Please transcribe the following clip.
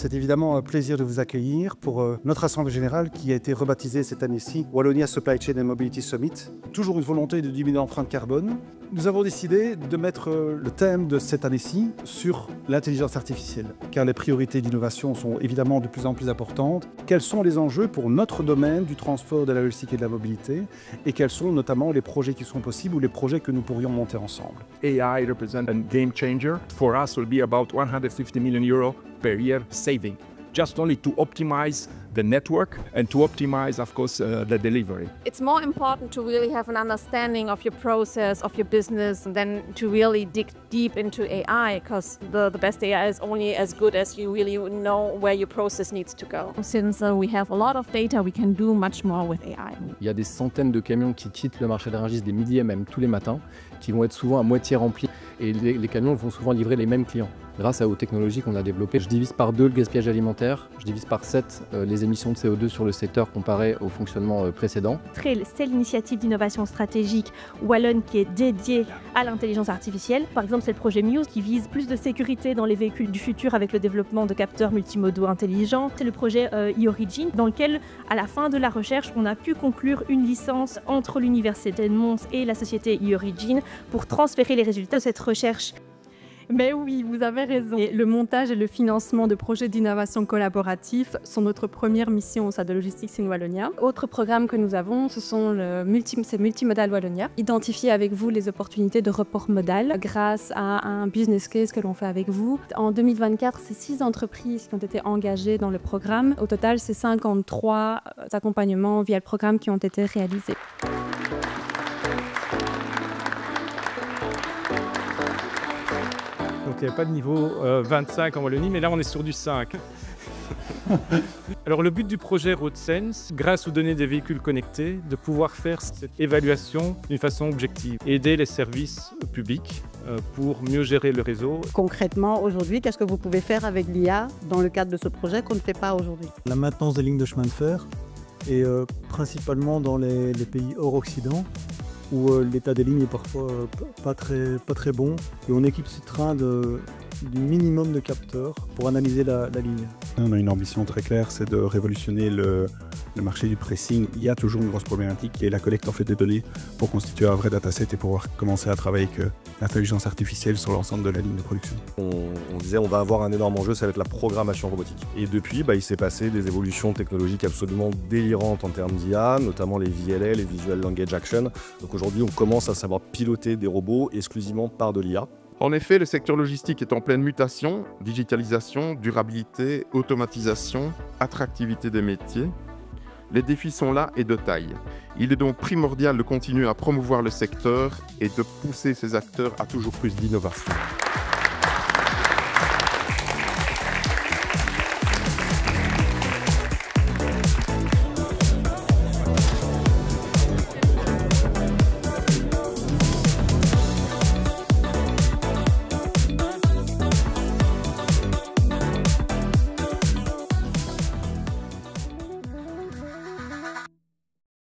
C'est évidemment un plaisir de vous accueillir pour notre Assemblée Générale qui a été rebaptisée cette année-ci Wallonia Supply Chain and Mobility Summit. Toujours une volonté de diminuer l'empreinte carbone. Nous avons décidé de mettre le thème de cette année-ci sur l'intelligence artificielle, car les priorités d'innovation sont évidemment de plus en plus importantes. Quels sont les enjeux pour notre domaine du transport, de la logistique et de la mobilité, et quels sont notamment les projets qui sont possibles ou les projets que nous pourrions monter ensemble. AI represents a game changer. For us, will be about 150 million euro per year saving, just only to optimize the network and to optimize, of course, the delivery. It's more important to really have an understanding of your process, of your business, than to really dig deep into AI, because the best AI is only as good as you really know where your process needs to go. Since we have a lot of data, we can do much more with AI. Il y a des centaines de camions qui quittent le marché de Rungis des milliers même tous les matins, qui vont être souvent à moitié remplis, et les camions vont souvent livrer les mêmes clients. Grâce aux technologies qu'on a développées, je divise par 2 le gaspillage alimentaire, je divise par 7 les émissions de CO2 sur le secteur comparé au fonctionnement précédent. Trail, c'est l'initiative d'innovation stratégique wallonne qui est dédiée à l'intelligence artificielle. Par exemple, c'est le projet Muse qui vise plus de sécurité dans les véhicules du futur avec le développement de capteurs multimodaux intelligents. C'est le projet e-Origin dans lequel, à la fin de la recherche, on a pu conclure une licence entre l'Université de Mons et la société e-Origin pour transférer les résultats de cette recherche. Mais oui, vous avez raison. Et le montage et le financement de projets d'innovation collaboratifs sont notre première mission au sein de Logistics in Wallonia. Autre programme que nous avons, c'est Multimodal Wallonia. Identifier avec vous les opportunités de report modal grâce à un business case que l'on fait avec vous. En 2024, c'est 6 entreprises qui ont été engagées dans le programme. Au total, c'est 53 accompagnements via le programme qui ont été réalisés. Donc il n'y avait pas de niveau 25 en Wallonie, mais là on est sur du 5. Alors le but du projet RoadSense, grâce aux données des véhicules connectés, de pouvoir faire cette évaluation d'une façon objective, aider les services publics pour mieux gérer le réseau. Concrètement, aujourd'hui, qu'est-ce que vous pouvez faire avec l'IA dans le cadre de ce projet qu'on ne fait pas aujourd'hui? La maintenance des lignes de chemin de fer, et principalement dans les pays hors Occident, où l'état des lignes est parfois pas très bon, et on équipe ces trains du minimum de capteurs pour analyser la ligne. On a une ambition très claire, c'est de révolutionner le marché du pricing. Il y a toujours une grosse problématique qui est la collecte en fait des données pour constituer un vrai dataset et pouvoir commencer à travailler avec l'intelligence artificielle sur l'ensemble de la ligne de production. On disait on va avoir un énorme enjeu, ça va être la programmation robotique. Et depuis, il s'est passé des évolutions technologiques absolument délirantes en termes d'IA, notamment les VLA, les Visual Language Action. Donc aujourd'hui, on commence à savoir piloter des robots exclusivement par de l'IA. En effet, le secteur logistique est en pleine mutation, digitalisation, durabilité, automatisation, attractivité des métiers. Les défis sont là et de taille. Il est donc primordial de continuer à promouvoir le secteur et de pousser ses acteurs à toujours plus d'innovation.